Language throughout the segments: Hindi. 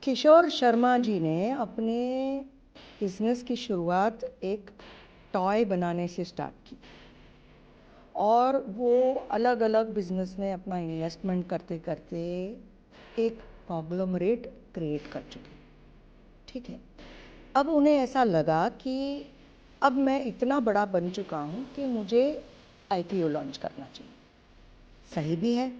किशोर शर्मा जी ने अपने बिजनेस की शुरुआत एक टॉय बनाने से स्टार्ट की और वो अलग अलग बिजनेस में अपना इन्वेस्टमेंट करते करते एक कॉन्ग्लोमरेट क्रिएट कर चुके। ठीक है, अब उन्हें ऐसा लगा कि अब मैं इतना बड़ा बन चुका हूँ कि मुझे आईपीओ लॉन्च करना चाहिए। सही भी है,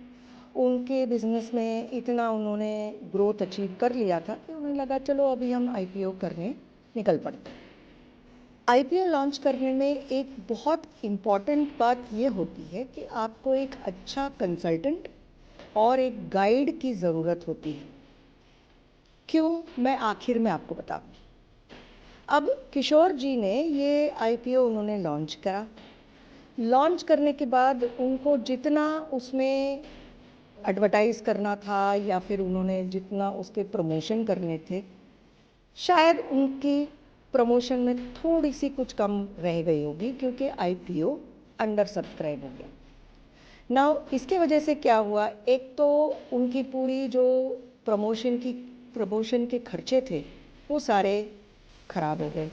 उनके बिजनेस में इतना उन्होंने ग्रोथ अचीव कर लिया था कि उन्हें लगा चलो अभी हम आईपीओ करने निकल पड़ते हैं। आईपीओ लॉन्च करने में एक बहुत इम्पॉर्टेंट बात ये होती है कि आपको एक अच्छा कंसल्टेंट और एक गाइड की ज़रूरत होती है। क्यों, मैं आखिर में आपको बताऊँ। अब किशोर जी ने ये आईपीओ उन्होंने लॉन्च करा। लॉन्च करने के बाद उनको जितना उसमें एडवर्टाइज़ करना था या फिर उन्होंने जितना उसके प्रमोशन करने थे, शायद उनकी प्रमोशन में थोड़ी सी कुछ कम रह गई होगी क्योंकि आईपीओ अंडर सब्सक्राइब हो गया। नाउ इसके वजह से क्या हुआ, एक तो उनकी पूरी जो प्रमोशन के खर्चे थे वो सारे खराब हो गए।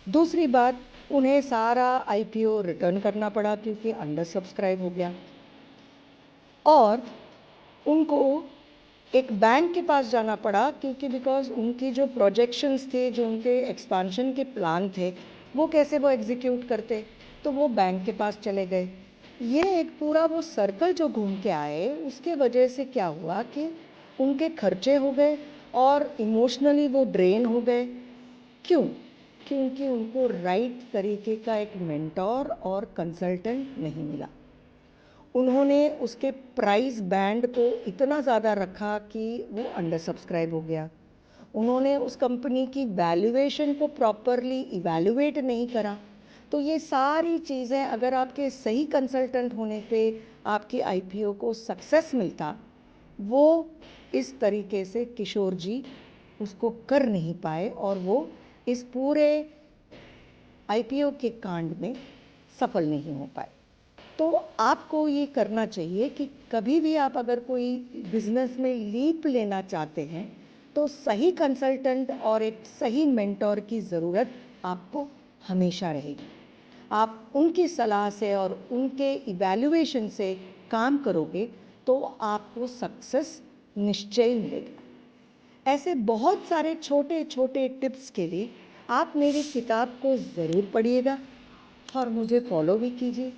दूसरी बात, उन्हें सारा आईपीओ रिटर्न करना पड़ा क्योंकि अंडर सब्सक्राइब हो गया। और उनको एक बैंक के पास जाना पड़ा क्योंकि बिकॉज उनकी जो प्रोजेक्शंस थे, जो उनके एक्सपांशन के प्लान थे, वो कैसे वो एग्जीक्यूट करते, तो वो बैंक के पास चले गए। ये एक पूरा वो सर्कल जो घूम के आए, उसके वजह से क्या हुआ कि उनके खर्चे हो गए और इमोशनली वो ड्रेन हो गए। क्यों? क्योंकि उनको राइट तरीके का एक मेंटोर और कंसल्टेंट नहीं मिला। उन्होंने उसके प्राइस बैंड को इतना ज़्यादा रखा कि वो अंडर सब्सक्राइब हो गया। उन्होंने उस कंपनी की वैल्यूएशन को प्रॉपरली इवैल्यूएट नहीं करा। तो ये सारी चीज़ें अगर आपके सही कंसल्टेंट होने पे आपकी आईपीओ को सक्सेस मिलता, वो इस तरीके से किशोर जी उसको कर नहीं पाए और वो इस पूरे आईपीओ के कांड में सफल नहीं हो पाए। तो आपको ये करना चाहिए कि कभी भी आप अगर कोई बिजनेस में लीप लेना चाहते हैं तो सही कंसल्टेंट और एक सही मेंटोर की ज़रूरत आपको हमेशा रहेगी। आप उनकी सलाह से और उनके इवैल्यूएशन से काम करोगे तो आपको सक्सेस निश्चय मिलेगा। ऐसे बहुत सारे छोटे छोटे टिप्स के लिए आप मेरी किताब को ज़रूर पढ़िएगा और मुझे फॉलो भी कीजिए।